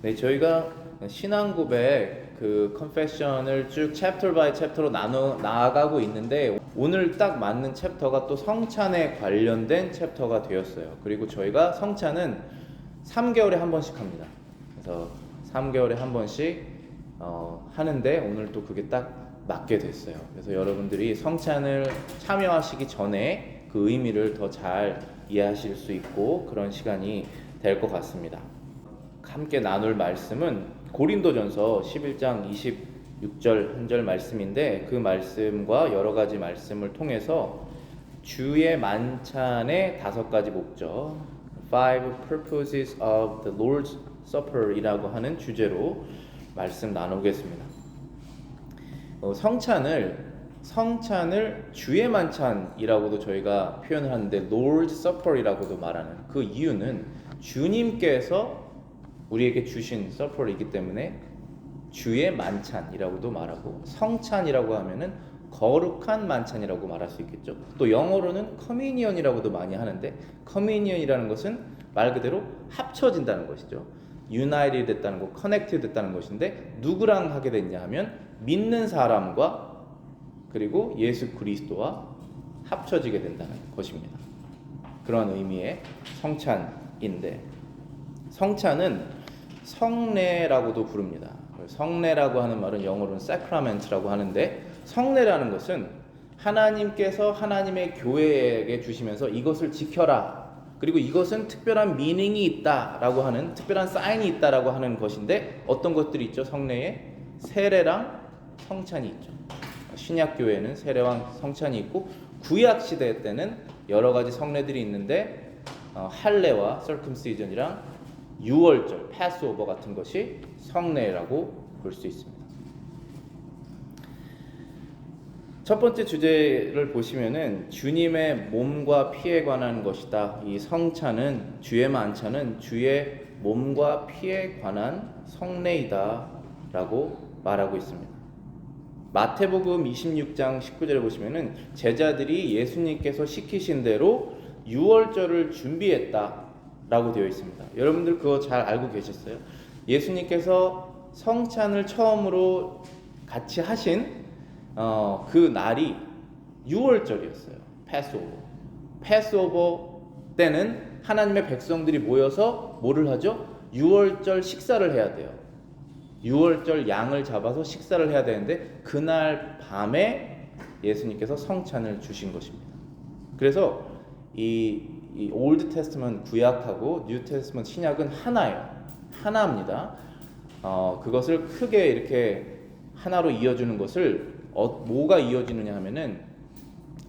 네, 저희가 신앙 고백 그 컨페션을 쭉 챕터 바이 챕터로 나아가고 있는데 오늘 딱 맞는 챕터가 또 성찬에 관련된 챕터가 되었어요. 그리고 저희가 성찬은 3개월에 한 번씩 합니다. 그래서 3개월에 한 번씩 하는데 오늘 또 그게 딱 맞게 됐어요. 그래서 여러분들이 성찬을 참여하시기 전에 그 의미를 더 잘 이해하실 수 있고 그런 시간이 될 것 같습니다. 함께 나눌 말씀은 고린도전서 11장 26절 한 절 말씀인데 그 말씀과 여러 가지 말씀을 통해서 주의 만찬의 5가지 목적, Five Purposes of the Lord's Supper 이라고 하는 주제로 말씀 나누겠습니다. 성찬을 주의 만찬이라고도 저희가 표현을 하는데 Lord's Supper이라고도 말하는 그 이유는 주님께서 우리에게 주신 서퍼이기 때문에 주의 만찬이라고도 말하고 성찬이라고 하면은 거룩한 만찬이라고 말할 수 있겠죠. 또 영어로는 커뮤니언이라고도 많이 하는데 커뮤니언이라는 것은 말 그대로 합쳐진다는 것이죠. 유나이티드 됐다는 거, 커넥티드 됐다는 것인데 누구랑 하게 됐냐 하면 믿는 사람과 그리고 예수 그리스도와 합쳐지게 된다는 것입니다. 그런 의미의 성찬인데 성찬은 성례라고도 부릅니다. 성례라고 하는 말은 영어로는 sacrament라고 하는데 성례라는 것은 하나님께서 하나님의 교회에게 주시면서 이것을 지켜라. 그리고 이것은 특별한 미닝이 있다라고 하는 특별한 사인이 있다라고 하는 것인데 어떤 것들이 있죠? 성례에 세례랑 성찬이 있죠. 신약 교회에는 세례와 성찬이 있고 구약 시대 때는 여러 가지 성례들이 있는데 할례와 circumcision이랑 유월절, 패스오버 같은 것이 성례라고 볼 수 있습니다. 첫 번째 주제를 보시면은 주님의 몸과 피에 관한 것이다. 이 성찬은 주의 만찬은 주의 몸과 피에 관한 성례이다라고 말하고 있습니다. 마태복음 26장 19절에 보시면은 제자들이 예수님께서 시키신 대로 유월절을 준비했다. 라고 되어 있습니다. 여러분들 그거 잘 알고 계셨어요? 예수님께서 성찬을 처음으로 같이 하신 그 날이 유월절이었어요. 패스오버 때는 하나님의 백성들이 모여서 뭐를 하죠? 유월절 식사를 해야 돼요. 유월절 양을 잡아서 식사를 해야 되는데 그날 밤에 예수님께서 성찬을 주신 것입니다. 그래서 이 올드 테스트먼트 구약하고 뉴 테스트먼트 신약은 하나예요. 하나입니다. 그것을 크게 이렇게 하나로 이어주는 것을 뭐가 이어지느냐 하면은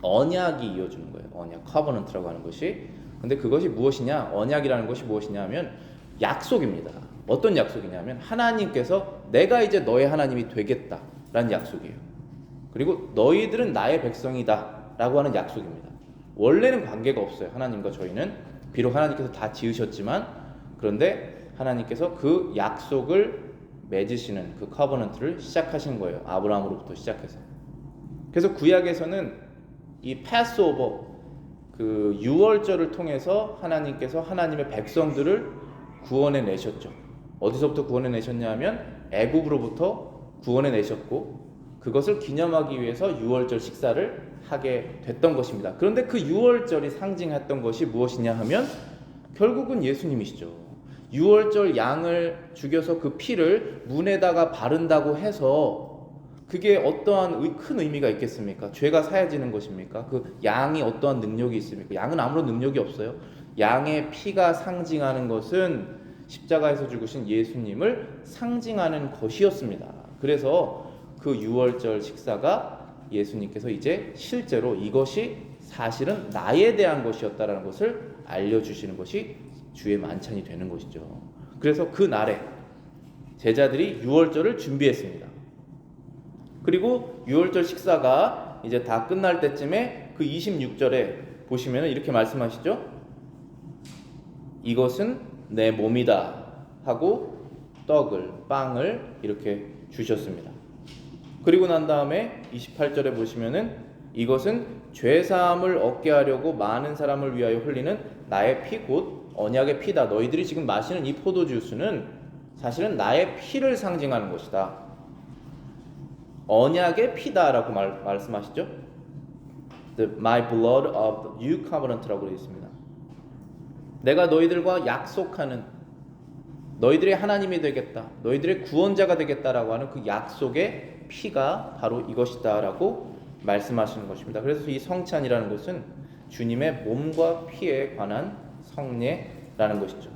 언약이 이어주는 거예요. 언약, 커버넌트라고 하는 것이. 근데 그것이 무엇이냐? 언약이라는 것이 무엇이냐 하면 약속입니다. 어떤 약속이냐면 하나님께서 내가 이제 너의 하나님이 되겠다라는 약속이에요. 그리고 너희들은 나의 백성이다라고 하는 약속입니다. 원래는 관계가 없어요. 하나님과 저희는 비록 하나님께서 다 지으셨지만 그런데 하나님께서 그 약속을 맺으시는 그 커버넌트를 시작하신 거예요. 아브라함으로부터 시작해서. 그래서 구약에서는 이 패스오버 그 유월절을 통해서 하나님께서 하나님의 백성들을 구원해 내셨죠. 어디서부터 구원해 내셨냐 하면 애굽으로부터 구원해 내셨고 그것을 기념하기 위해서 유월절 식사를 하게 됐던 것입니다. 그런데 그 유월절이 상징했던 것이 무엇이냐 하면 결국은 예수님이시죠. 유월절 양을 죽여서 그 피를 문에다가 바른다고 해서 그게 어떠한 큰 의미가 있겠습니까? 죄가 사해지는 것입니까? 그 양이 어떠한 능력이 있습니까? 양은 아무런 능력이 없어요. 양의 피가 상징하는 것은 십자가에서 죽으신 예수님을 상징하는 것이었습니다. 그래서 그 유월절 식사가 예수님께서 이제 실제로 이것이 사실은 나에 대한 것이었다라는 것을 알려주시는 것이 주의 만찬이 되는 것이죠. 그래서 그 날에 제자들이 유월절을 준비했습니다. 그리고 유월절 식사가 이제 다 끝날 때쯤에 그 26절에 보시면 이렇게 말씀하시죠. 이것은 내 몸이다 하고 빵을 이렇게 주셨습니다. 그리고 난 다음에 28절에 보시면은 이것은 죄사함을 얻게 하려고 많은 사람을 위하여 흘리는 나의 피 곧 언약의 피다. 너희들이 지금 마시는 이 포도주스는 사실은 나의 피를 상징하는 것이다. 언약의 피다라고 말씀하시죠. My blood of the new covenant라고 되어 있습니다. 내가 너희들과 약속하는, 너희들의 하나님이 되겠다, 너희들의 구원자가 되겠다라고 하는 그 약속의 피가 바로 이것이다라고 말씀하시는 것입니다. 그래서 이 성찬이라는 것은 주님의 몸과 피에 관한 성례라는 것이죠.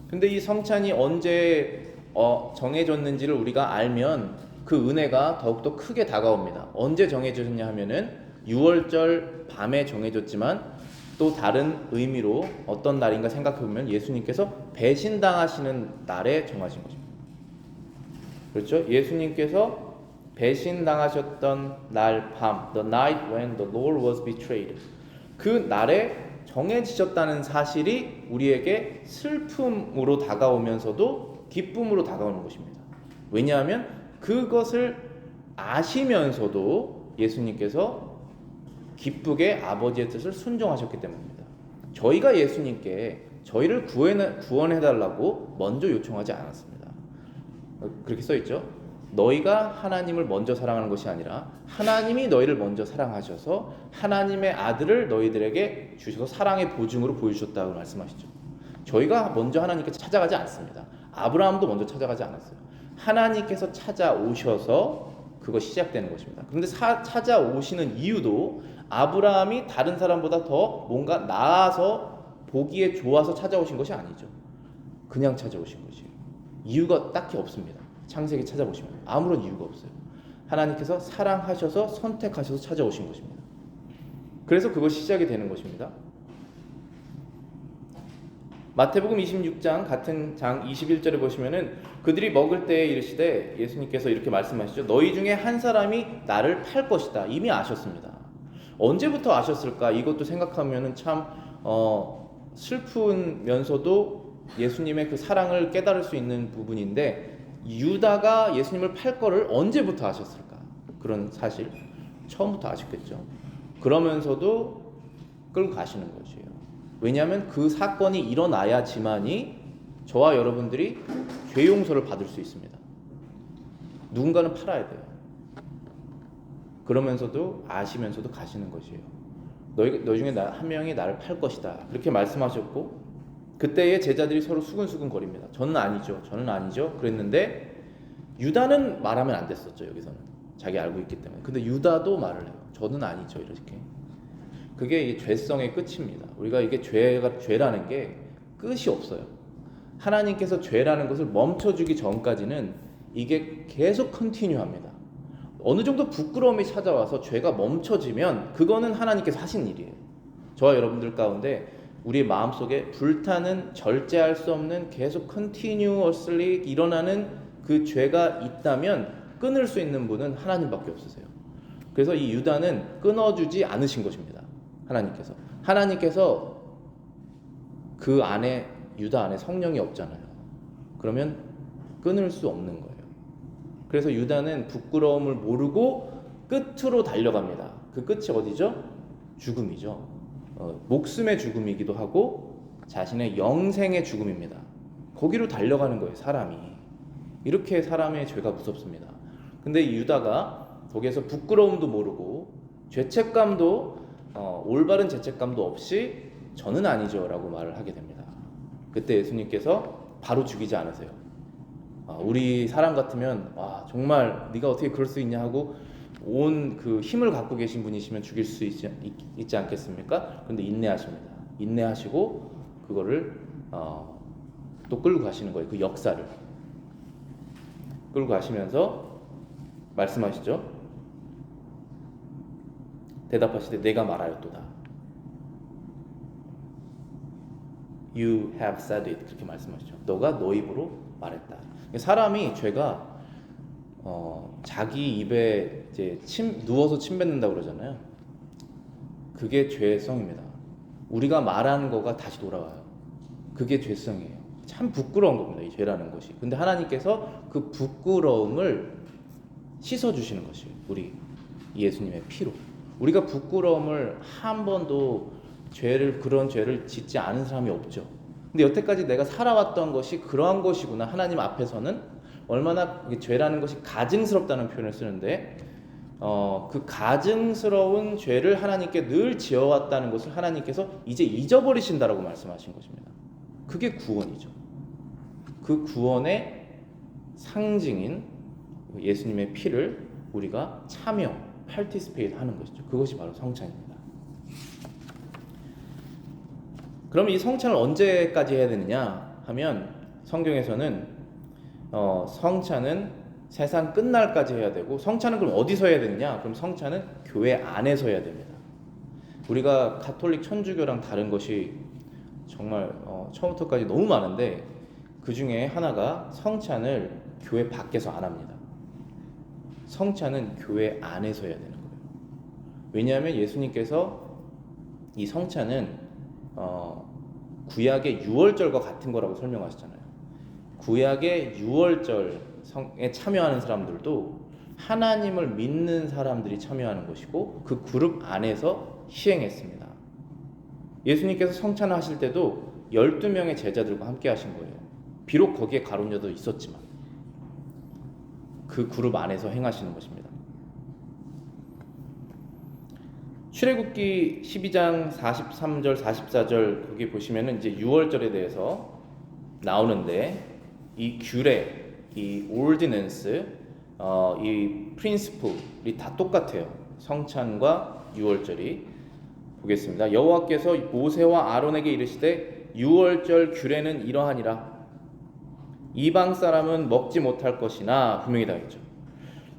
근데 이 성찬이 언제 정해졌는지를 우리가 알면 그 은혜가 더욱더 크게 다가옵니다. 언제 정해졌냐 하면은 6월절 밤에 정해졌지만 또 다른 의미로 어떤 날인가 생각해보면 예수님께서 배신당하시는 날에 정하신 것입니다. 그렇죠? 예수님께서 배신당하셨던 날 밤, the night when the Lord was betrayed, 그 날에 정해지셨다는 사실이 우리에게 슬픔으로 다가오면서도 기쁨으로 다가오는 것입니다. 왜냐하면 그것을 아시면서도 예수님께서 기쁘게 아버지의 뜻을 순종하셨기 때문입니다. 저희가 예수님께 저희를 구원해달라고 먼저 요청하지 않았습니다. 그렇게 써있죠. 너희가 하나님을 먼저 사랑하는 것이 아니라 하나님이 너희를 먼저 사랑하셔서 하나님의 아들을 너희들에게 주셔서 사랑의 보증으로 보여주셨다고 말씀하시죠. 저희가 먼저 하나님께 찾아가지 않습니다. 아브라함도 먼저 찾아가지 않았어요. 하나님께서 찾아오셔서 그것이 시작되는 것입니다. 그런데 찾아오시는 이유도 아브라함이 다른 사람보다 더 뭔가 나아서 보기에 좋아서 찾아오신 것이 아니죠. 그냥 찾아오신 것이에요. 이유가 딱히 없습니다. 창세기 찾아보시면 아무런 이유가 없어요. 하나님께서 사랑하셔서 선택하셔서 찾아오신 것입니다. 그래서 그것이 시작이 되는 것입니다. 마태복음 26장 같은 장 21절에 보시면은 그들이 먹을 때에 이르시되 예수님께서 이렇게 말씀하시죠. 너희 중에 한 사람이 나를 팔 것이다. 이미 아셨습니다. 언제부터 아셨을까? 이것도 생각하면은 참 슬프면서도 예수님의 그 사랑을 깨달을 수 있는 부분인데, 유다가 예수님을 팔 거를 언제부터 아셨을까? 그런 사실 처음부터 아셨겠죠. 그러면서도 끌고 가시는 것이에요. 왜냐하면 그 사건이 일어나야지만이 저와 여러분들이 죄 용서를 받을 수 있습니다. 누군가는 팔아야 돼요. 그러면서도 아시면서도 가시는 것이에요. 너희 중에 한 명이 나를 팔 것이다. 그렇게 말씀하셨고, 그때의 제자들이 서로 수근수근 거립니다. 저는 아니죠. 그랬는데 유다는 말하면 안 됐었죠. 여기서는 자기 알고 있기 때문에. 근데 유다도 말을 해요. 저는 아니죠. 이렇게. 그게 이 죄성의 끝입니다. 우리가 이게 죄라는 게 끝이 없어요. 하나님께서 죄라는 것을 멈춰주기 전까지는 이게 계속 컨티뉴합니다. 어느 정도 부끄러움이 찾아와서 죄가 멈춰지면 그거는 하나님께서 하신 일이에요. 저와 여러분들 가운데 우리 마음속에 불타는, 절제할 수 없는, 계속 컨티뉴어슬리 일어나는 그 죄가 있다면 끊을 수 있는 분은 하나님밖에 없으세요. 그래서 이 유다는 끊어주지 않으신 것입니다. 하나님께서 그 안에, 유다 안에 성령이 없잖아요. 그러면 끊을 수 없는 거예요. 그래서 유다는 부끄러움을 모르고 끝으로 달려갑니다. 그 끝이 어디죠? 죽음이죠. 목숨의 죽음이기도 하고 자신의 영생의 죽음입니다. 거기로 달려가는 거예요. 사람이. 이렇게 사람의 죄가 무섭습니다. 근데 이 유다가 거기에서 부끄러움도 모르고 죄책감도 올바른 죄책감도 없이 저는 아니죠 라고 말을 하게 됩니다. 그때 예수님께서 바로 죽이지 않으세요. 우리 사람 같으면 정말 네가 어떻게 그럴 수 있냐 하고 온 그 힘을 갖고 계신 분이시면 죽일 수 있지 않겠습니까? 근데 인내하십니다. 인내하시고 그거를 또 끌고 가시는 거예요. 그 역사를 끌고 가시면서 말씀하시죠. 대답하시되 내가 말하였도다. You have said it. 그렇게 말씀하시죠. 너가 너 입으로 말했다. 사람이 죄가 자기 입에 이제 누워서 침 뱉는다고 그러잖아요. 그게 죄성입니다. 우리가 말하는 거가 다시 돌아와요. 그게 죄성이에요. 참 부끄러운 겁니다. 이 죄라는 것이. 근데 하나님께서 그 부끄러움을 씻어주시는 것이에요. 우리 예수님의 피로. 우리가 부끄러움을 한 번도 그런 죄를 짓지 않은 사람이 없죠. 근데 여태까지 내가 살아왔던 것이 그러한 것이구나. 하나님 앞에서는 얼마나 죄라는 것이 가증스럽다는 표현을 쓰는데 그 가증스러운 죄를 하나님께 늘 지어왔다는 것을 하나님께서 이제 잊어버리신다라고 말씀하신 것입니다. 그게 구원이죠. 그 구원의 상징인 예수님의 피를 우리가 참여, participate 하는 것이죠. 그것이 바로 성찬입니다. 그럼 이 성찬을 언제까지 해야 되느냐 하면 성경에서는 성찬은 세상 끝날까지 해야 되고, 성찬은 그럼 어디서 해야 되느냐? 그럼 성찬은 교회 안에서 해야 됩니다. 우리가 가톨릭 천주교랑 다른 것이 정말 처음부터까지 너무 많은데 그 중에 하나가 성찬을 교회 밖에서 안 합니다. 성찬은 교회 안에서 해야 되는 거예요. 왜냐하면 예수님께서 이 성찬은 구약의 유월절과 같은 거라고 설명하시잖아요. 구약의 유월절에 참여하는 사람들도 하나님을 믿는 사람들이 참여하는 것이고 그 그룹 안에서 시행했습니다. 예수님께서 성찬을 하실 때도 12명의 제자들과 함께 하신 거예요. 비록 거기에 가룟유다도 있었지만 그 그룹 안에서 행하시는 것입니다. 출애굽기 12장 43절 44절 거기 보시면은 이제 유월절에 대해서 나오는데 이 규례, 이 ordinance, 이 principle이 다 똑같아요. 성찬과 유월절이. 보겠습니다. 여호와께서 모세와 아론에게 이르시되 유월절 규례는 이러하니라. 이방 사람은 먹지 못할 것이나, 분명히 다 있죠.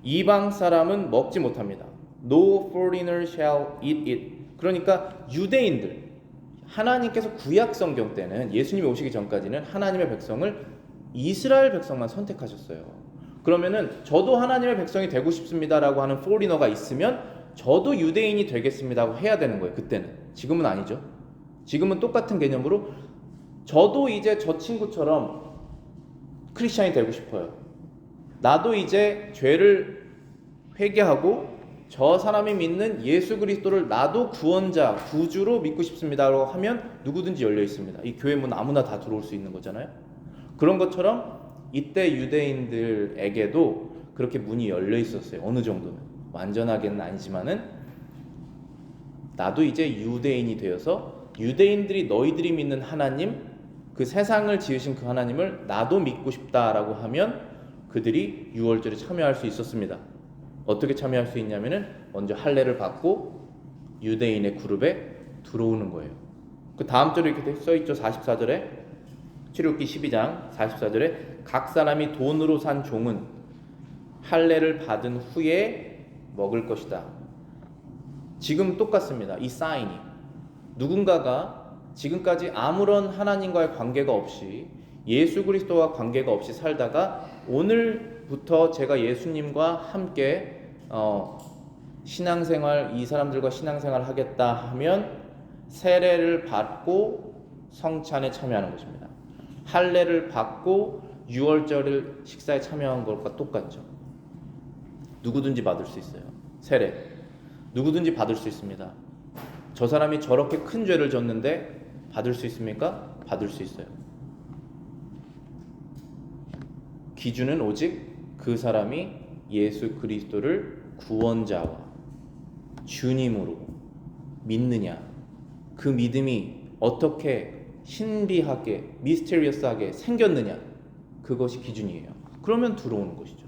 이방 사람은 먹지 못합니다. No foreigner shall eat it. 그러니까 유대인들, 하나님께서 구약 성경 때는 예수님이 오시기 전까지는 하나님의 백성을 이스라엘 백성만 선택하셨어요. 그러면은 저도 하나님의 백성이 되고 싶습니다라고 하는 foreigner가 있으면 저도 유대인이 되겠습니다고 해야 되는 거예요. 그때는. 지금은 아니죠. 지금은 똑같은 개념으로 저도 이제 저 친구처럼 크리스찬이 되고 싶어요. 나도 이제 죄를 회개하고 저 사람이 믿는 예수 그리스도를 나도 구원자, 구주로 믿고 싶습니다라고 하면 누구든지 열려 있습니다. 이 교회 문 아무나 다 들어올 수 있는 거잖아요. 그런 것처럼 이때 유대인들에게도 그렇게 문이 열려 있었어요. 어느 정도는. 완전하게는 아니지만은 나도 이제 유대인이 되어서 유대인들이 너희들이 믿는 하나님, 그 세상을 지으신 그 하나님을 나도 믿고 싶다라고 하면 그들이 유월절에 참여할 수 있었습니다. 어떻게 참여할 수 있냐면은 먼저 할례를 받고 유대인의 그룹에 들어오는 거예요. 그 다음 절에 이렇게 써 있죠. 44절에 출애굽기 12장 44절에 각 사람이 돈으로 산 종은 할례를 받은 후에 먹을 것이다. 지금 똑같습니다. 이 사인이 누군가가 지금까지 아무런 하나님과의 관계가 없이 예수 그리스도와 관계가 없이 살다가 오늘부터 제가 예수님과 함께 신앙생활, 이 사람들과 신앙생활을 하겠다 하면 세례를 받고 성찬에 참여하는 것입니다. 할례를 받고 유월절 식사에 참여한 것과 똑같죠. 누구든지 받을 수 있어요. 세례 누구든지 받을 수 있습니다. 저 사람이 저렇게 큰 죄를 졌는데 받을 수 있습니까? 받을 수 있어요. 기준은 오직 그 사람이 예수 그리스도를 구원자와 주님으로 믿느냐, 그 믿음이 어떻게 신비하게 미스테리어스하게 생겼느냐, 그것이 기준이에요. 그러면 들어오는 것이죠.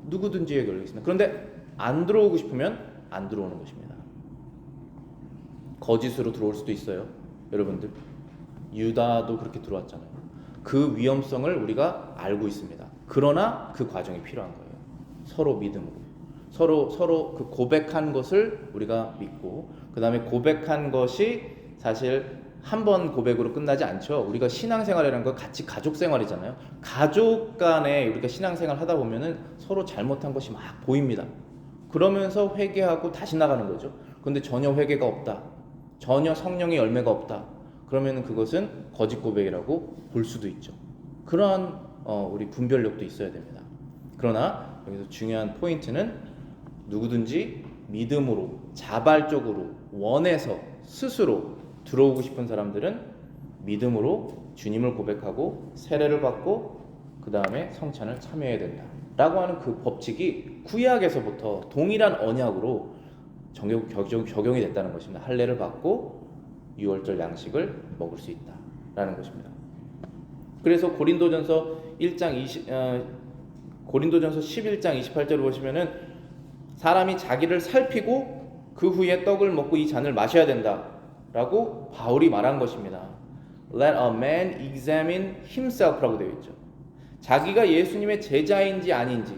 누구든지에 걸려 있습니다. 그런데 안 들어오고 싶으면 안 들어오는 것입니다. 거짓으로 들어올 수도 있어요. 여러분들 유다도 그렇게 들어왔잖아요. 그 위험성을 우리가 알고 있습니다. 그러나 그 과정이 필요한 거예요. 서로 믿음으로 서로 그 고백한 것을 우리가 믿고, 그 다음에 고백한 것이 사실 한 번 고백으로 끝나지 않죠. 우리가 신앙생활이라는 건 같이 가족생활이잖아요. 가족 간에 우리가 신앙생활 하다 보면은 서로 잘못한 것이 막 보입니다. 그러면서 회개하고 다시 나가는 거죠. 그런데 전혀 회개가 없다, 전혀 성령의 열매가 없다, 그러면 그것은 거짓 고백이라고 볼 수도 있죠. 그러한 우리 분별력도 있어야 됩니다. 그러나 여기서 중요한 포인트는 누구든지 믿음으로 자발적으로 원해서 스스로 들어오고 싶은 사람들은 믿음으로 주님을 고백하고 세례를 받고 그 다음에 성찬을 참여해야 된다라고 하는 그 법칙이 구약에서부터 동일한 언약으로 적용이 됐다는 것입니다. 할례를 받고 유월절 양식을 먹을 수 있다라는 것입니다. 그래서 고린도전서 11장 28절을 보시면은 사람이 자기를 살피고 그 후에 떡을 먹고 이 잔을 마셔야 된다라고 바울이 말한 것입니다. Let a man examine himself라고 되어 있죠. 자기가 예수님의 제자인지 아닌지.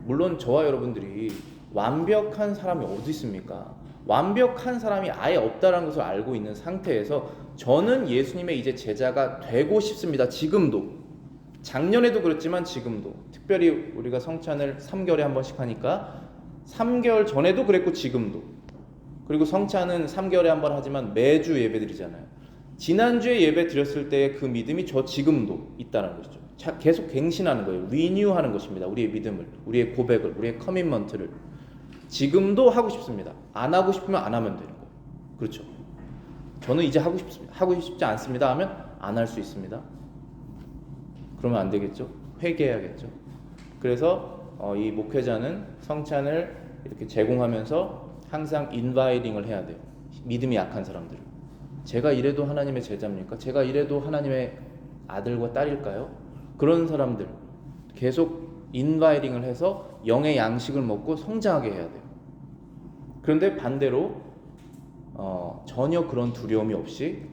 물론 저와 여러분들이 완벽한 사람이 어디 있습니까? 완벽한 사람이 아예 없다는 것을 알고 있는 상태에서 저는 예수님의 이제 제자가 되고 싶습니다. 지금도. 작년에도 그랬지만 지금도. 특별히 우리가 성찬을 3개월에 한 번씩 하니까 3개월 전에도 그랬고 지금도. 그리고 성찬은 3개월에 한 번 하지만 매주 예배드리잖아요. 지난주에 예배 드렸을 때의 그 믿음이 저 지금도 있다는 것이죠. 계속 갱신하는 거예요. 리뉴하는 것입니다. 우리의 믿음을, 우리의 고백을, 우리의 커밋먼트를 지금도 하고 싶습니다. 안 하고 싶으면 안 하면 되는 거예요. 그렇죠. 저는 이제 하고 싶습니다. 하고 싶지 않습니다 하면 안 할 수 있습니다. 그러면 안 되겠죠. 회개해야겠죠. 그래서 이 목회자는 성찬을 이렇게 제공하면서 항상 인바이팅을 해야 돼요. 믿음이 약한 사람들을. 제가 이래도 하나님의 제자입니까? 제가 이래도 하나님의 아들과 딸일까요? 그런 사람들 계속 인바이팅을 해서 영의 양식을 먹고 성장하게 해야 돼요. 그런데 반대로 전혀 그런 두려움이 없이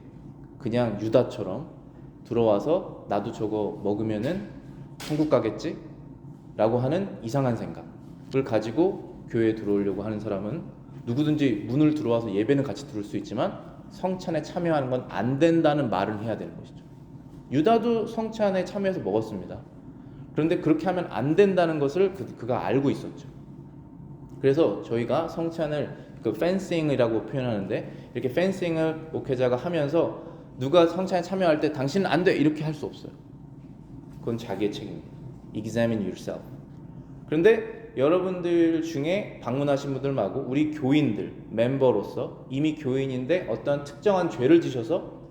그냥 유다처럼 들어와서 나도 저거 먹으면은 천국 가겠지? 라고 하는 이상한 생각을 가지고 교회에 들어오려고 하는 사람은 누구든지 문을 들어와서 예배는 같이 들을 수 있지만 성찬에 참여하는 건 안 된다는 말을 해야 되는 것이죠. 유다도 성찬에 참여해서 먹었습니다. 그런데 그렇게 하면 안 된다는 것을 그가 알고 있었죠. 그래서 저희가 성찬을 펜싱이라고 표현하는데 이렇게 펜싱을 목회자가 하면서 누가 성찬에 참여할 때 당신은 안 돼 이렇게 할 수 없어요. 그건 자기의 책임입니다. Examine yourself. 그런데 여러분들 중에 방문하신 분들 말고 우리 교인들 멤버로서 이미 교인인데 어떤 특정한 죄를 지셔서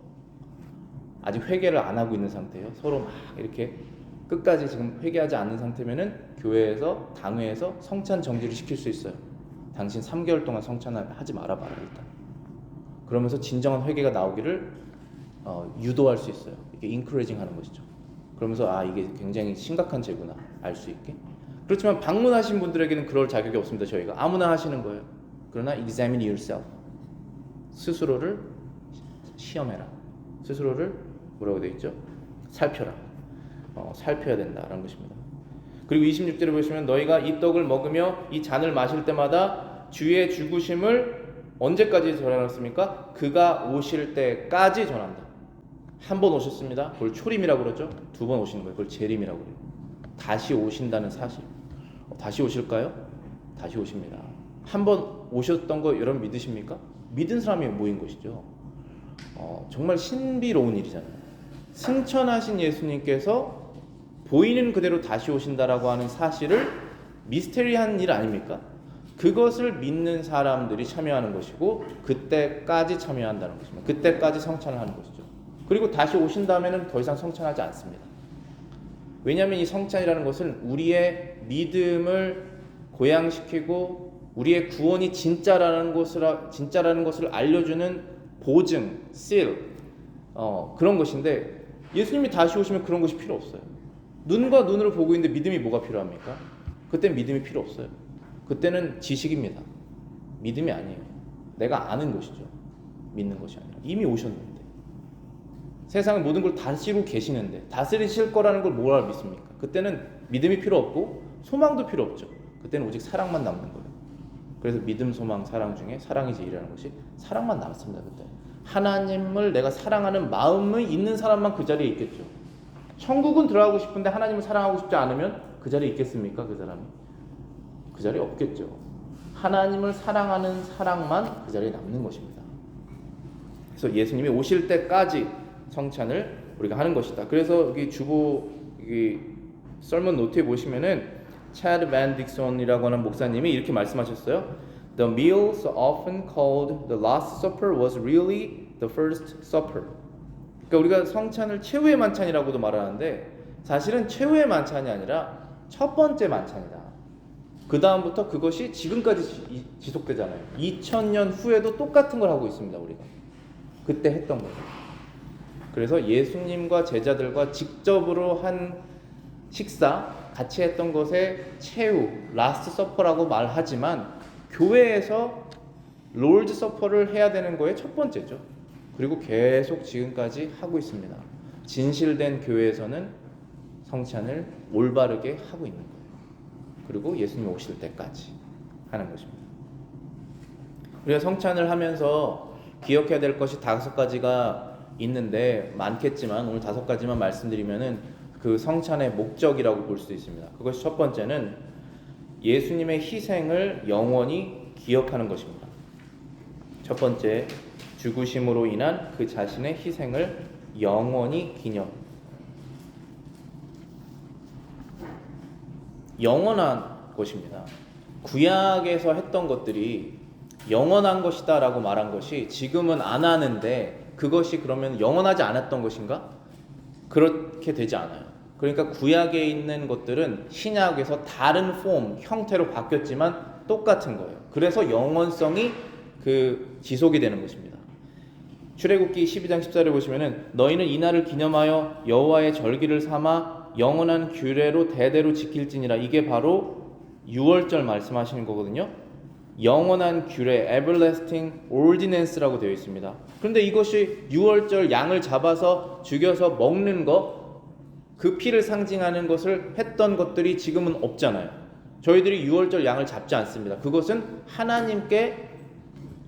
아직 회개를 안 하고 있는 상태예요. 서로 막 이렇게 끝까지 지금 회개하지 않는 상태면은 교회에서 당회에서 성찬 정지를 시킬 수 있어요. 당신 3개월 동안 성찬을 하지 말아봐라 일단. 그러면서 진정한 회개가 나오기를 유도할 수 있어요. 이게 인커리징 하는 것이죠. 그러면서 이게 굉장히 심각한 죄구나 알 수 있게. 그렇지만 방문하신 분들에게는 그럴 자격이 없습니다. 저희가 아무나 하시는 거예요. 그러나 examine yourself. 스스로를 시험해라. 스스로를 뭐라고 되어 있죠? 살펴라. 살펴야 된다라는 것입니다. 그리고 26절에 보시면 너희가 이 떡을 먹으며 이 잔을 마실 때마다 주의 죽으심을 언제까지 전하였습니까? 그가 오실 때까지 전한다. 한 번 오셨습니다. 그걸 초림이라고 그러죠. 2번 오시는 거예요. 그걸 재림이라고 그래요. 다시 오신다는 사실. 다시 오실까요? 다시 오십니다. 한 번 오셨던 거 여러분 믿으십니까? 믿은 사람이 모인 것이죠. 정말 신비로운 일이잖아요. 승천하신 예수님께서 보이는 그대로 다시 오신다라고 하는 사실을 미스테리한 일 아닙니까? 그것을 믿는 사람들이 참여하는 것이고 그때까지 참여한다는 것입니다. 그때까지 성찬을 하는 것이죠. 그리고 다시 오신 다음에는 더 이상 성찬하지 않습니다. 왜냐하면 이 성찬이라는 것은 우리의 믿음을 고양시키고 우리의 구원이 진짜라는 것을 알려주는 보증, seal, 그런 것인데 예수님이 다시 오시면 그런 것이 필요 없어요. 눈과 눈으로 보고 있는데 믿음이 뭐가 필요합니까? 그때는 믿음이 필요 없어요. 그때는 지식입니다. 믿음이 아니에요. 내가 아는 것이죠. 믿는 것이 아니라 이미 오셨는데 세상의 모든 걸 다스리고 계시는데 다스리실 거라는 걸 뭐라 믿습니까? 그때는 믿음이 필요 없고 소망도 필요 없죠. 그때는 오직 사랑만 남는 거예요. 그래서 믿음, 소망, 사랑 중에 사랑이 제일이라는 것이 사랑만 남습니다. 그때 하나님을 내가 사랑하는 마음이 있는 사람만 그 자리에 있겠죠. 천국은 들어가고 싶은데 하나님을 사랑하고 싶지 않으면 그 자리에 있겠습니까? 그 사람이? 그 자리에 없겠죠. 하나님을 사랑하는 사랑만 그 자리에 남는 것입니다. 그래서 예수님이 오실 때까지 성찬을 우리가 하는 것이다. 그래서 여기 여기 설문 노트에 보시면은 차드 반 딕손이라고 하는 목사님이 이렇게 말씀하셨어요. The meal so often called the Last Supper was really the first supper. 그러니까 우리가 성찬을 최후의 만찬이라고도 말하는데 사실은 최후의 만찬이 아니라 첫 번째 만찬이다. 그 다음부터 그것이 지금까지 지속되잖아요. 2000년 후에도 똑같은 걸 하고 있습니다. 우리가 그때 했던 거죠. 그래서 예수님과 제자들과 직접으로 한 식사, 같이 했던 것에 최후, 라스트 서퍼라고 말하지만 교회에서 롤드 서퍼를 해야 되는 거에 첫 번째죠. 그리고 계속 지금까지 하고 있습니다. 진실된 교회에서는 성찬을 올바르게 하고 있는 거예요. 그리고 예수님 오실 때까지 하는 것입니다. 우리가 성찬을 하면서 기억해야 될 것이 5가지가 있는데 많겠지만 오늘 5가지만 말씀드리면은 그 성찬의 목적이라고 볼 수 있습니다. 그것이 첫 번째는 예수님의 희생을 영원히 기억하는 것입니다. 첫 번째, 죽으심으로 인한 그 자신의 희생을 영원히 기념. 영원한 것입니다. 구약에서 했던 것들이 영원한 것이다 라고 말한 것이 지금은 안 하는데 그것이 그러면 영원하지 않았던 것인가? 그렇게 되지 않아요. 그러니까 구약에 있는 것들은 신약에서 다른 폼, 형태로 바뀌었지만 똑같은 거예요. 그래서 영원성이 지속이 되는 것입니다. 출애굽기 12장 14절을 보시면은 너희는 이날을 기념하여 여호와의 절기를 삼아 영원한 규례로 대대로 지킬지니라. 이게 바로 유월절 말씀하시는 거거든요. 영원한 규례, everlasting ordinance라고 되어 있습니다. 그런데 이것이 유월절 양을 잡아서 죽여서 먹는 거, 그 피를 상징하는 것을 했던 것들이 지금은 없잖아요. 저희들이 유월절 양을 잡지 않습니다. 그것은 하나님께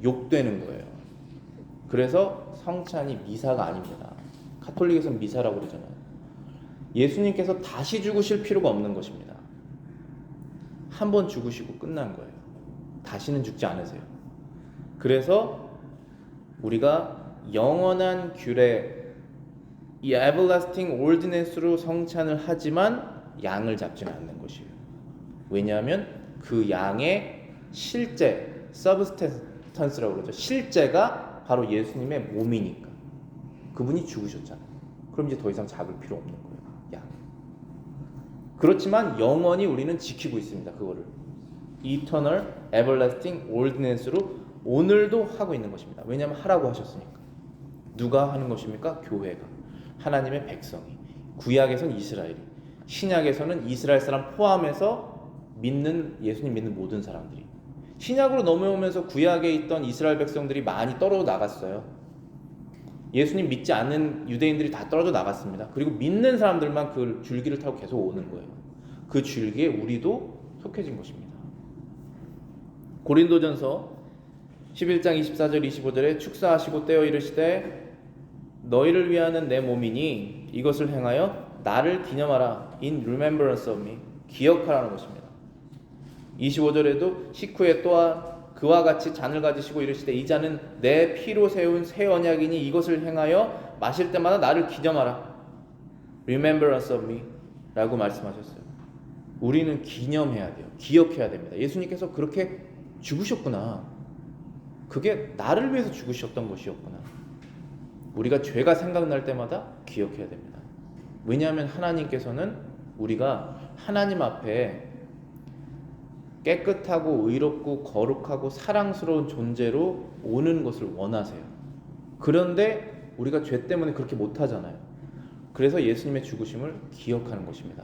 욕되는 거예요. 그래서 성찬이 미사가 아닙니다. 가톨릭에서는 미사라고 그러잖아요. 예수님께서 다시 죽으실 필요가 없는 것입니다. 한 번 죽으시고 끝난 거예요. 다시는 죽지 않으세요. 그래서 우리가 영원한 규례, 이 everlasting ordinance로 성찬을 하지만 양을 잡지는 않는 것이에요. 왜냐하면 그 양의 실제, substance라고 그러죠. 실제가 바로 예수님의 몸이니까. 그분이 죽으셨잖아요. 그럼 이제 더 이상 잡을 필요 없는 거예요. 양. 그렇지만 영원히 우리는 지키고 있습니다. 그거를. Eternal, everlasting ordinance로 오늘도 하고 있는 것입니다. 왜냐하면 하라고 하셨으니까. 누가 하는 것입니까? 교회가. 하나님의 백성이. 구약에서는 이스라엘이, 신약에서는 이스라엘 사람 포함해서 예수님 믿는 모든 사람들이. 신약으로 넘어오면서 구약에 있던 이스라엘 백성들이 많이 떨어져 나갔어요. 예수님 믿지 않는 유대인들이 다 떨어져 나갔습니다. 그리고 믿는 사람들만 그 줄기를 타고 계속 오는 거예요. 그 줄기에 우리도 속해진 것입니다. 고린도전서 11장 24절 25절에 축사하시고 떼어 이르시되 너희를 위하는 내 몸이니 이것을 행하여 나를 기념하라. In remembrance of me. 기억하라는 것입니다. 25절에도 식후에 또한 그와 같이 잔을 가지시고 이르시되 이 잔은 내 피로 세운 새 언약이니 이것을 행하여 마실 때마다 나를 기념하라. Remembrance of me 라고 말씀하셨어요. 우리는 기념해야 돼요. 기억해야 됩니다. 예수님께서 그렇게 죽으셨구나. 그게 나를 위해서 죽으셨던 것이었구나. 우리가 죄가 생각날 때마다 기억해야 됩니다. 왜냐하면 하나님께서는 우리가 하나님 앞에 깨끗하고 의롭고 거룩하고 사랑스러운 존재로 오는 것을 원하세요. 그런데 우리가 죄 때문에 그렇게 못하잖아요. 그래서 예수님의 죽으심을 기억하는 것입니다.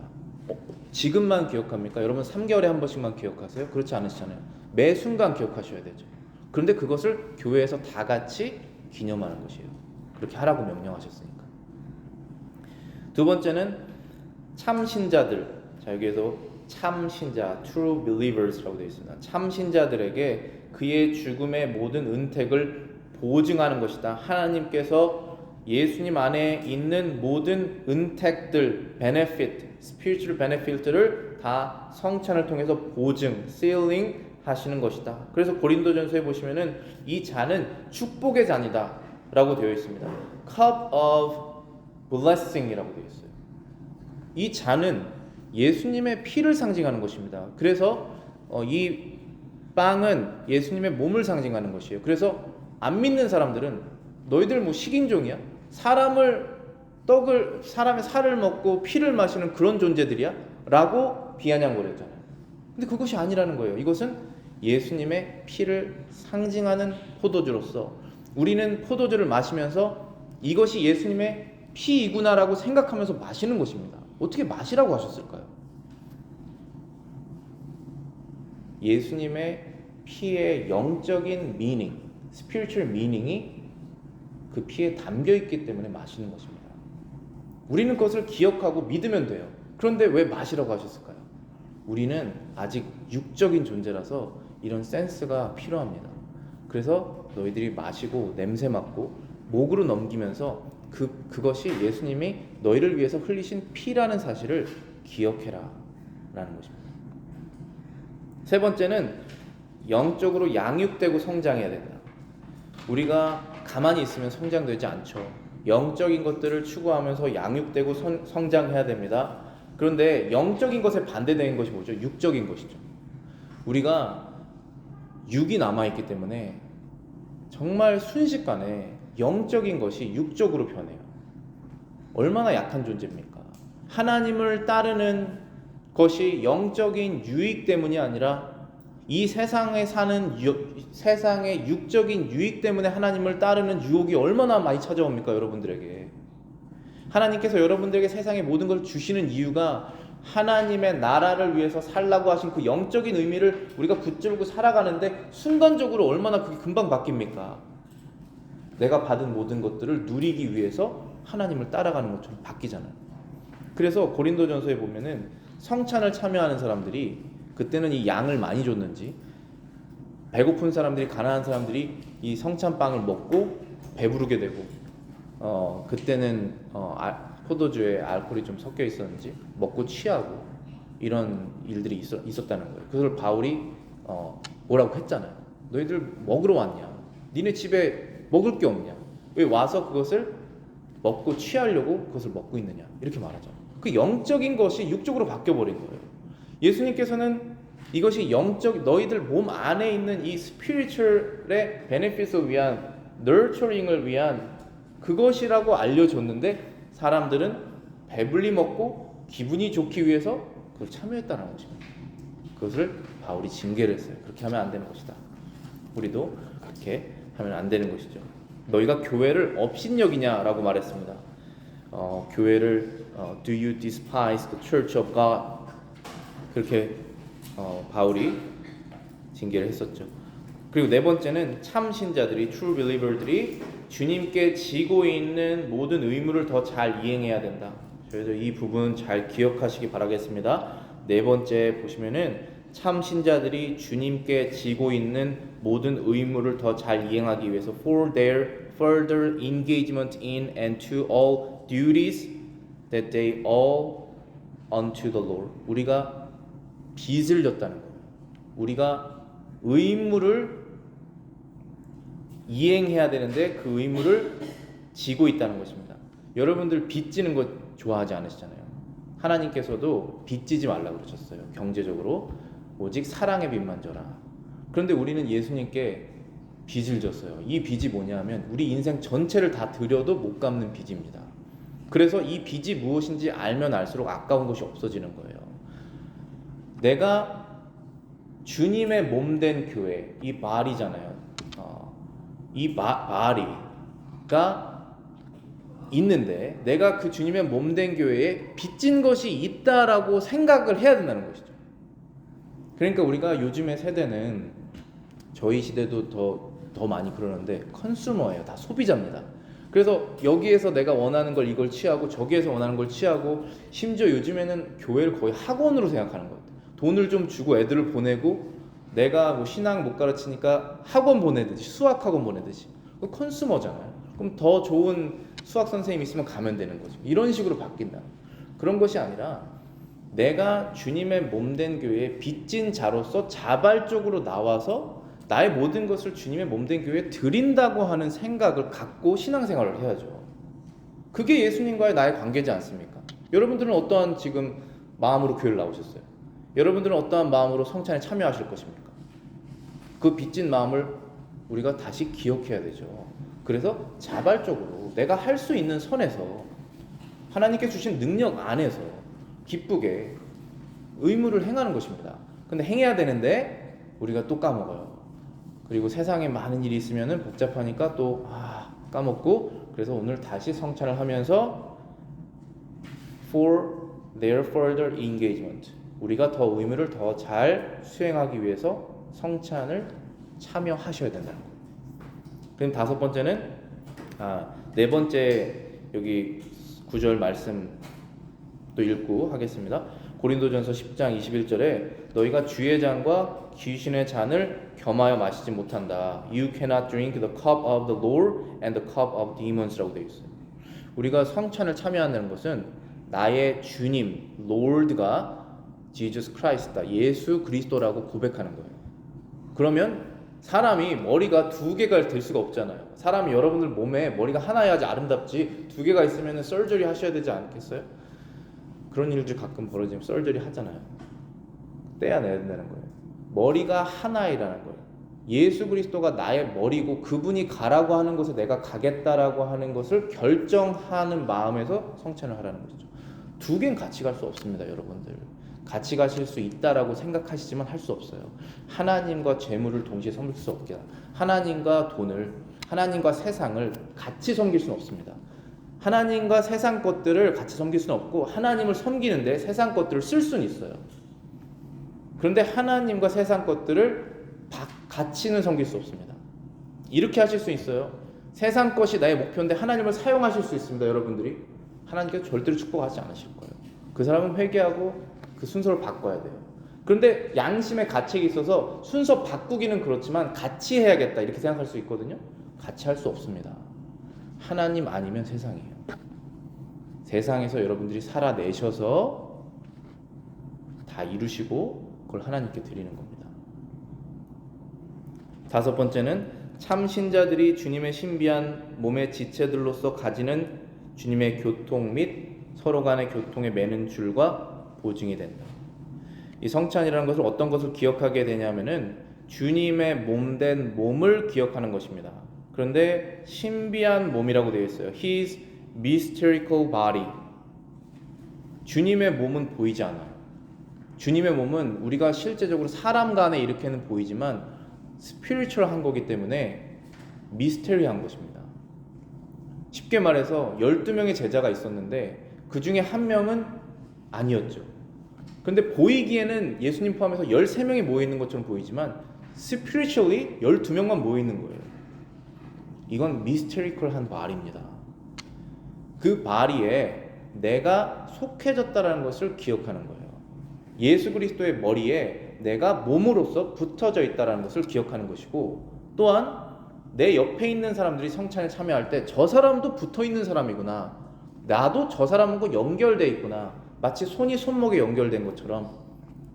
지금만 기억합니까? 여러분 3개월에 한 번씩만 기억하세요? 그렇지 않으시잖아요. 매 순간 기억하셔야 되죠. 그런데 그것을 교회에서 다 같이 기념하는 것이에요. 그렇게 하라고 명령하셨으니까. 두 번째는 참신자들. 자, 여기에서 참신자, true believers라고 되어 있습니다. 참신자들에게 그의 죽음의 모든 은택을 보증하는 것이다. 하나님께서 예수님 안에 있는 모든 은택들, benefit, spiritual benefit를 다 성찬을 통해서 보증, sealing 하시는 것이다. 그래서 고린도전서에 보시면은 이 잔은 축복의 잔이다 라고 되어 있습니다. cup of blessing이라고 되어 있어요. 이 잔은 예수님의 피를 상징하는 것입니다. 그래서 이 빵은 예수님의 몸을 상징하는 것이에요. 그래서 안 믿는 사람들은 너희들 뭐 식인종이야? 사람을 떡을 사람의 살을 먹고 피를 마시는 그런 존재들이야? 라고 비아냥거렸잖아요. 근데 그것이 아니라는 거예요. 이것은 예수님의 피를 상징하는 포도주로서 우리는 포도주를 마시면서 이것이 예수님의 피이구나라고 생각하면서 마시는 것입니다. 어떻게 마시라고 하셨을까요? 예수님의 피의 영적인 미닝, spiritual meaning이 그 피에 담겨 있기 때문에 마시는 것입니다. 우리는 그것을 기억하고 믿으면 돼요. 그런데 왜 마시라고 하셨을까요? 우리는 아직 육적인 존재라서 이런 센스가 필요합니다. 그래서 너희들이 마시고 냄새 맡고 목으로 넘기면서 그것이 예수님이 너희를 위해서 흘리신 피라는 사실을 기억해라 라는 것입니다. 세 번째는 영적으로 양육되고 성장해야 된다. 우리가 가만히 있으면 성장되지 않죠. 영적인 것들을 추구하면서 양육되고 성장해야 됩니다. 그런데 영적인 것에 반대되는 것이 뭐죠? 육적인 것이죠. 우리가 육이 남아있기 때문에 정말 순식간에 영적인 것이 육적으로 변해요. 얼마나 약한 존재입니까? 하나님을 따르는 것이 영적인 유익 때문이 아니라 이 세상에 사는 세상의 육적인 유익 때문에 하나님을 따르는 유혹이 얼마나 많이 찾아옵니까? 여러분들에게. 하나님께서 여러분들에게 세상의 모든 것을 주시는 이유가 하나님의 나라를 위해서 살라고 하신 그 영적인 의미를 우리가 붙들고 살아가는데 순간적으로 얼마나 그게 금방 바뀝니까? 내가 받은 모든 것들을 누리기 위해서 하나님을 따라가는 것처럼 바뀌잖아요. 그래서 고린도전서에 보면은 성찬을 참여하는 사람들이 그때는 이 양을 많이 줬는지 배고픈 사람들이 가난한 사람들이 이 성찬빵을 먹고 배부르게 되고 그때는 포도주에 알코올이 좀 섞여 있었는지 먹고 취하고 이런 일들이 있었다는 거예요. 그걸 바울이 뭐라고 했잖아요. 너희들 먹으러 왔냐? 니네 집에 먹을 게 없냐? 왜 와서 그것을 먹고 취하려고 그것을 먹고 있느냐? 이렇게 말하죠. 그 영적인 것이 육적으로 바뀌어버린 거예요. 예수님께서는 이것이 영적, 너희들 몸 안에 있는 이 스피리추얼의 베네핏을 위한, 너처링을 위한 그것이라고 알려줬는데 사람들은 배불리 먹고 기분이 좋기 위해서 그걸 참여했다는 것입니다. 그것을 바울이 징계를 했어요. 그렇게 하면 안 되는 것이다. 우리도 그렇게 하면 안 되는 것이죠. 너희가 교회를 업신여기냐라고 말했습니다. 교회를 Do you despise the church of God? 그렇게 바울이 징계를 했었죠. 그리고 네 번째는 참 신자들이 true believer들이 주님께 지고 있는 모든 의무를 더 잘 이행해야 된다. 저희도 이 부분 잘 기억하시기 바라겠습니다. 네 번째 보시면은 참 신자들이 주님께 지고 있는 모든 의무를 더 잘 이행하기 위해서 for their further engagement in and to all duties that they owe unto the Lord. 우리가 빚을 졌다는 거예요. 우리가 의무를 이행해야 되는데 그 의무를 지고 있다는 것입니다. 여러분들 빚 지는 거 좋아하지 않으시잖아요. 하나님께서도 빚 지지 말라고 그러셨어요. 경제적으로 오직 사랑의 빚만 져라. 그런데 우리는 예수님께 빚을 졌어요. 이 빚이 뭐냐면 우리 인생 전체를 다 드려도 못 갚는 빚입니다. 그래서 이 빚이 무엇인지 알면 알수록 아까운 것이 없어지는 거예요. 내가 주님의 몸된 교회, 이 말이잖아요. 이 마리가 있는데 내가 그 주님의 몸된 교회에 빚진 것이 있다라고 생각을 해야 된다는 것이죠. 그러니까 우리가 요즘의 세대는 저희 시대도 더 많이 그러는데 컨슈머예요. 다 소비자입니다. 그래서 여기에서 내가 원하는 걸 이걸 취하고 저기에서 원하는 걸 취하고 심지어 요즘에는 교회를 거의 학원으로 생각하는 것 같아요. 돈을 좀 주고 애들을 보내고 내가 뭐 신앙 못 가르치니까 학원 보내듯이 수학 학원 보내듯이 그 컨슈머잖아요. 그럼 더 좋은 수학 선생님 있으면 가면 되는 거죠. 이런 식으로 바뀐다. 그런 것이 아니라 내가 주님의 몸된 교회에 빚진 자로서 자발적으로 나와서 나의 모든 것을 주님의 몸된 교회에 드린다고 하는 생각을 갖고 신앙생활을 해야죠. 그게 예수님과의 나의 관계지 않습니까? 여러분들은 어떠한 지금 마음으로 교회를 나오셨어요? 여러분들은 어떠한 마음으로 성찬에 참여하실 것입니까? 그 빚진 마음을 우리가 다시 기억해야 되죠. 그래서 자발적으로 내가 할 수 있는 선에서 하나님께 주신 능력 안에서 기쁘게 의무를 행하는 것입니다. 근데 행해야 되는데 우리가 또 까먹어요. 그리고 세상에 많은 일이 있으면 복잡하니까 또 까먹고, 그래서 오늘 다시 성찬을 하면서 for their further engagement, 우리가 더 의무를 더 잘 수행하기 위해서 성찬을 참여하셔야 된다는 거예요. 그럼 다섯 번째는 네 번째 여기 9절 말씀 또 읽고 하겠습니다. 고린도전서 10장 21절에 너희가 주의 잔과 귀신의 잔을 겸하여 마시지 못한다. You cannot drink the cup of the Lord and the cup of demons라고 되어 있어요. 우리가 성찬을 참여하는 것은 나의 주님, Lord가 Jesus Christ다, 예수 그리스도라고 고백하는 거예요. 그러면 사람이 머리가 두 개가 될 수가 없잖아요. 사람이 여러분들 몸에 머리가 하나여야지 아름답지, 두 개가 있으면 설저리 하셔야 되지 않겠어요? 그런 일들 가끔 벌어지면 설저리 하잖아요. 떼어내야 된다는 거예요. 머리가 하나이라는 거예요. 예수 그리스도가 나의 머리고 그분이 가라고 하는 곳에 내가 가겠다라고 하는 것을 결정하는 마음에서 성찬을 하라는 거죠. 두 개는 같이 갈 수 없습니다, 여러분들. 같이 가실 수 있다라고 생각하시지만 할 수 없어요. 하나님과 재물을 동시에 섬길 수 없게, 하나님과 돈을, 하나님과 세상을 같이 섬길 수는 없습니다. 하나님과 세상 것들을 같이 섬길 수는 없고, 하나님을 섬기는데 세상 것들을 쓸 수는 있어요. 그런데 하나님과 세상 것들을 같이는 섬길 수 없습니다. 이렇게 하실 수 있어요. 세상 것이 나의 목표인데 하나님을 사용하실 수 있습니다. 여러분들이 하나님께서 절대로 축복하지 않으실 거예요. 그 사람은 회개하고 그 순서를 바꿔야 돼요. 그런데 양심의 가책이 있어서 순서 바꾸기는 그렇지만 같이 해야겠다 이렇게 생각할 수 있거든요. 같이 할 수 없습니다. 하나님 아니면 세상이에요. 세상에서 여러분들이 살아내셔서 다 이루시고 그걸 하나님께 드리는 겁니다. 다섯 번째는 참 신자들이 주님의 신비한 몸의 지체들로서 가지는 주님의 교통 및 서로 간의 교통에 매는 줄과 보증이 된다. 이 성찬이라는 것을 어떤 것을 기억하게 되냐면은 주님의 몸된 몸을 기억하는 것입니다. 그런데 신비한 몸이라고 되어 있어요. His mystical body. 주님의 몸은 보이지 않아요. 주님의 몸은 우리가 실제적으로 사람 간에 이렇게는 보이지만 스피리추얼한 거기 때문에 미스테리한 것입니다. 쉽게 말해서 12명의 제자가 있었는데 그 중에 한 명은 아니었죠. 근데 보이기에는 예수님 포함해서 13명이 모여있는 것처럼 보이지만 스피리추얼리 12명만 모여있는 거예요. 이건 미스테리컬한 바리입니다. 그 바리에 내가 속해졌다는 것을 기억하는 거예요. 예수 그리스도의 머리에 내가 몸으로서 붙어져 있다는 것을 기억하는 것이고, 또한 내 옆에 있는 사람들이 성찬에 참여할 때 저 사람도 붙어있는 사람이구나, 나도 저 사람하고 연결되어 있구나, 마치 손이 손목에 연결된 것처럼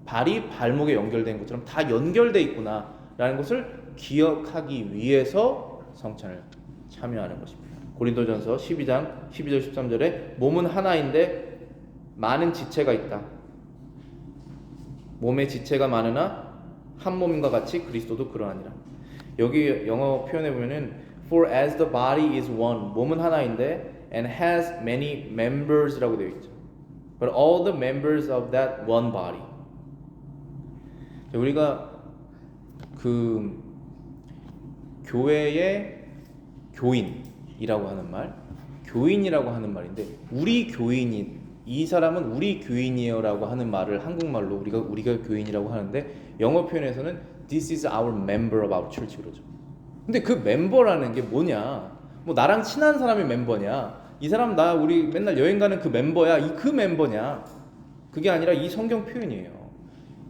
발이 발목에 연결된 것처럼 다 연결되어 있구나 라는 것을 기억하기 위해서 성찬을 참여하는 것입니다. 고린도전서 12장 12절 13절에 몸은 하나인데 많은 지체가 있다. 몸의 지체가 많으나 한 몸인과 같이 그리스도도 그러하니라. 여기 영어 표현에 보면은 For as the body is one, 몸은 하나인데 and has many members라고 되어 있죠. But all the members of that one body. 우리가 그 교회의 교인이라고 하는 말, 교인이라고 하는 말인데 우리 교인이, 이 사람은 우리 교인이에요라고 하는 말을 한국말로 우리가 교인이라고 하는데 영어 표현에서는 This is our member of our church 그러죠. 근데 그 멤버라는 게 뭐냐? 뭐 나랑 친한 사람이 멤버냐? 이 사람 우리 맨날 여행 가는 그 멤버야? 그 멤버냐? 그게 아니라 이 성경 표현이에요.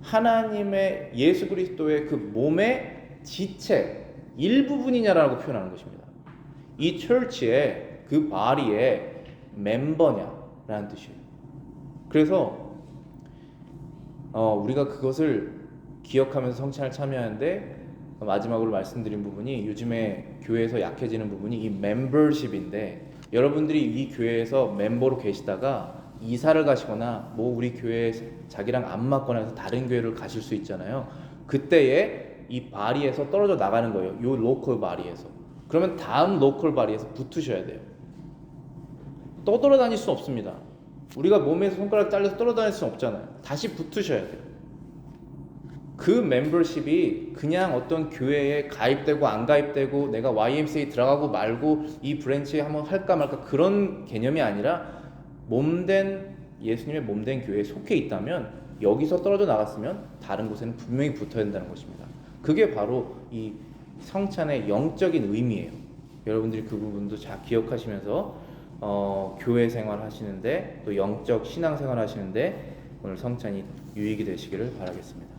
하나님의 예수 그리스도의 그 몸의 지체 일부분이냐라고 표현하는 것입니다. 이 church의 그 body의 멤버냐라는 뜻이에요. 그래서 우리가 그것을 기억하면서 성찬을 참여하는데 마지막으로 말씀드린 부분이 요즘에 교회에서 약해지는 부분이 이 멤버십인데, 여러분들이 이 교회에서 멤버로 계시다가 이사를 가시거나 뭐 우리 교회에 자기랑 안 맞거나 해서 다른 교회를 가실 수 있잖아요. 그때에 이 바리에서 떨어져 나가는 거예요. 요 로컬 바리에서. 그러면 다음 로컬 바리에서 붙으셔야 돼요. 떠돌아다닐 수 없습니다. 우리가 몸에서 손가락 잘려서 떠돌아다닐 수 없잖아요. 다시 붙으셔야 돼요. 그 멤버십이 그냥 어떤 교회에 가입되고 안 가입되고 내가 YMCA 들어가고 말고 이 브랜치에 한번 할까 말까 그런 개념이 아니라 몸된 예수님의 몸된 교회에 속해 있다면 여기서 떨어져 나갔으면 다른 곳에는 분명히 붙어야 된다는 것입니다. 그게 바로 이 성찬의 영적인 의미예요. 여러분들이 그 부분도 잘 기억하시면서 교회 생활 하시는데 또 영적 신앙 생활 하시는데 오늘 성찬이 유익이 되시기를 바라겠습니다.